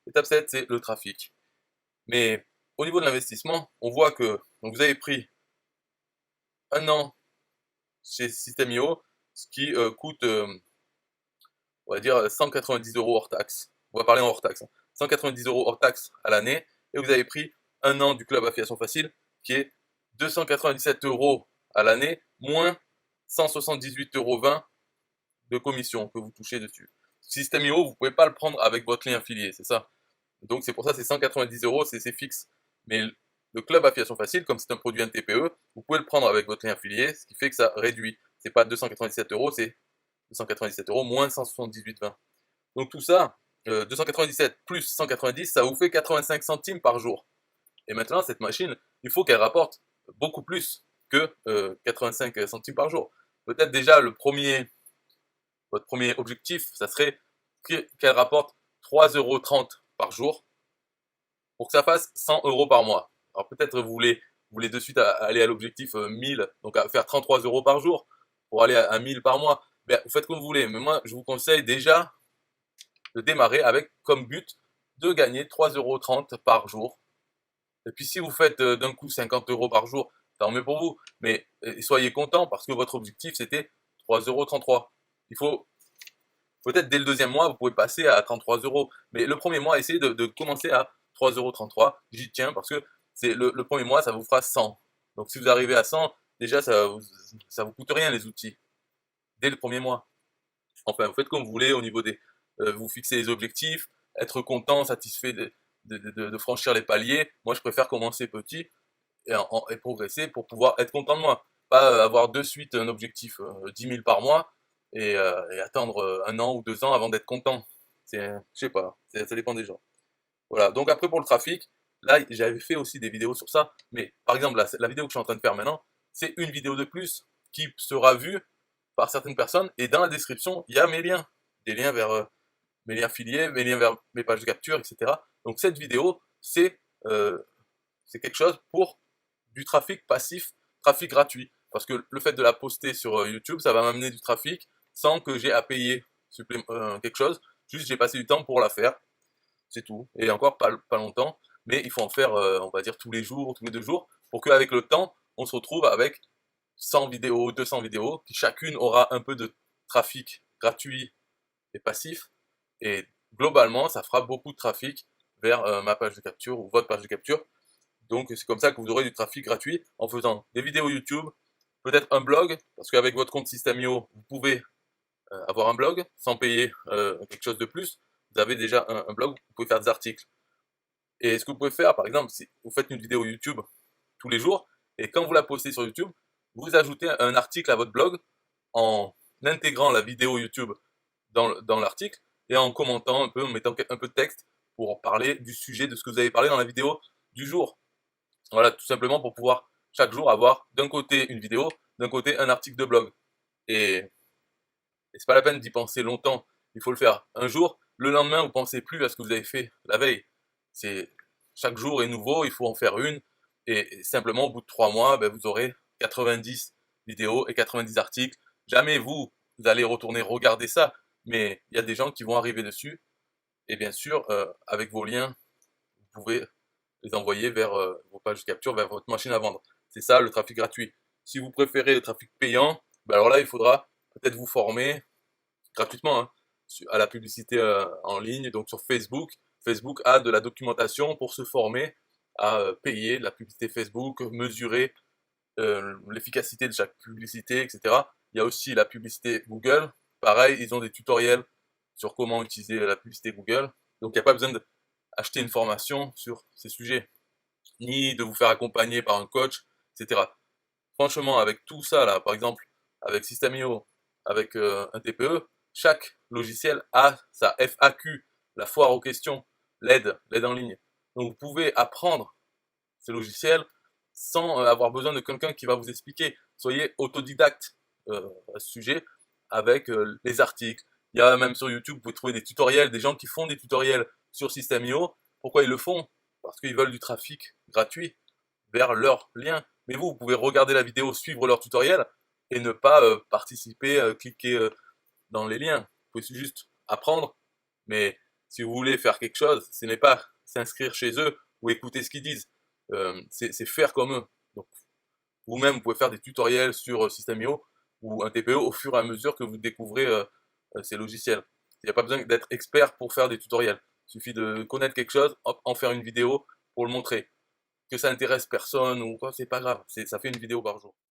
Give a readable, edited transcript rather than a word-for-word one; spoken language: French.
Étape 7, c'est le trafic. Mais au niveau de l'investissement, on voit que donc vous avez pris un an chez System.io, ce qui coûte, on va dire, 190 € hors taxe. On va parler en hors taxe. 190 € hors taxe à l'année. Et vous avez pris un an du club affiliation facile, qui est 297 € à l'année, moins 178,20 € de commission que vous touchez dessus. System.io, vous ne pouvez pas le prendre avec votre lien affilié, c'est ça. Donc c'est pour ça que c'est 190 €, c'est fixe. Mais le club affiliation facile, comme c'est un produit NTPE, vous pouvez le prendre avec votre lien affilié, ce qui fait que ça réduit. C'est pas 297 €, c'est 297 € moins 178,20. Donc tout ça, 297 plus 190, ça vous fait 85 centimes par jour. Et maintenant, cette machine, il faut qu'elle rapporte beaucoup plus que 85 centimes par jour. Peut-être déjà votre premier objectif, ça serait qu'elle rapporte 3,30 € par jour pour que ça fasse 100 € par mois. Alors peut-être vous voulez de suite aller à l'objectif 1000, donc à faire 33 € par jour pour aller à 1000 par mois. Bien, vous faites comme vous voulez, mais moi je vous conseille déjà de démarrer avec comme but de gagner 3,30 € par jour. Et puis si vous faites d'un coup 50 € par jour, tant mieux pour vous, mais soyez content parce que votre objectif c'était 3,33 €. Il faut peut-être dès le deuxième mois, vous pouvez passer à 33 €, mais le premier mois, essayez de commencer à 3,33 €. J'y tiens parce que c'est le premier mois, ça vous fera 100. Donc si vous arrivez à 100, déjà ça vous coûte rien les outils dès le premier mois. Enfin, vous faites comme vous voulez au niveau des, vous fixez les objectifs, être content, satisfait de franchir les paliers. Moi, je préfère commencer petit et progresser pour pouvoir être content de moi. Pas avoir de suite un objectif 10 000 par mois et attendre un an ou 2 ans avant d'être content. Je sais pas, ça dépend des gens. Voilà, donc après pour le trafic, là j'avais fait aussi des vidéos sur ça, mais par exemple la vidéo que je suis en train de faire maintenant, c'est une vidéo de plus qui sera vue par certaines personnes, et dans la description, il y a mes liens, des liens vers mes liens affiliés, mes liens vers mes pages de capture, etc. Donc cette vidéo, euh, c'est quelque chose pour du trafic passif, trafic gratuit. Parce que le fait de la poster sur YouTube, ça va m'amener du trafic sans que j'ai à payer quelque chose. Juste j'ai passé du temps pour la faire, c'est tout. Et encore pas longtemps, mais il faut en faire, on va dire, tous les jours, tous les 2 jours, pour qu'avec le temps, on se retrouve avec 100 vidéos, 200 vidéos, qui chacune aura un peu de trafic gratuit et passif. Et globalement, ça fera beaucoup de trafic vers ma page de capture ou votre page de capture. Donc c'est comme ça que vous aurez du trafic gratuit en faisant des vidéos YouTube, peut-être un blog, parce qu'avec votre compte System.io, vous pouvez avoir un blog sans payer quelque chose de plus. Vous avez déjà un blog, vous pouvez faire des articles. Et ce que vous pouvez faire, par exemple, si vous faites une vidéo YouTube tous les jours, et quand vous la postez sur YouTube, vous ajoutez un article à votre blog en intégrant la vidéo YouTube dans l'article et en commentant un peu, en mettant un peu de texte pour parler du sujet de ce que vous avez parlé dans la vidéo du jour. Voilà, tout simplement pour pouvoir chaque jour avoir d'un côté une vidéo, d'un côté un article de blog. Et, et c'est pas la peine d'y penser longtemps. Il faut le faire un jour. Le lendemain, vous pensez plus à ce que vous avez fait la veille. C'est chaque jour est nouveau, il faut en faire une. Et simplement, au bout de 3 mois, ben, vous aurez 90 vidéos et 90 articles. Jamais vous allez retourner regarder ça, mais il y a des gens qui vont arriver dessus. Et bien sûr, avec vos liens, vous pouvez les envoyer vers vos pages de capture, vers votre machine à vendre. C'est ça le trafic gratuit. Si vous préférez le trafic payant, ben alors là, il faudra peut-être vous former gratuitement hein, à la publicité en ligne, donc sur Facebook. Facebook a de la documentation pour se former à payer de la publicité Facebook, mesurer l'efficacité de chaque publicité, etc. Il y a aussi la publicité Google. Pareil, ils ont des tutoriels sur comment utiliser la publicité Google. Donc il n'y a pas besoin d'acheter une formation sur ces sujets, ni de vous faire accompagner par un coach, etc. Franchement, avec tout ça, là, par exemple, avec System.io, avec un TPE, chaque logiciel a sa FAQ, la foire aux questions, l'aide en ligne. Donc vous pouvez apprendre ces logiciels sans avoir besoin de quelqu'un qui va vous expliquer. Soyez autodidacte à ce sujet avec les articles. Il y a même sur YouTube, vous pouvez trouver des tutoriels, des gens qui font des tutoriels sur System.io. Pourquoi ils le font? Parce qu'ils veulent du trafic gratuit vers leur lien. Mais vous pouvez regarder la vidéo, suivre leur tutoriel et ne pas participer, cliquer dans les liens. Vous pouvez juste apprendre, mais Si vous voulez faire quelque chose, ce n'est pas s'inscrire chez eux ou écouter ce qu'ils disent, c'est faire comme eux. Donc vous-même, vous pouvez faire des tutoriels sur System.io ou un TPE au fur et à mesure que vous découvrez ces logiciels. Il n'y a pas besoin d'être expert pour faire des tutoriels. Il suffit de connaître quelque chose, hop, en faire une vidéo pour le montrer. Que ça intéresse personne ou quoi, c'est pas grave, ça fait une vidéo par jour.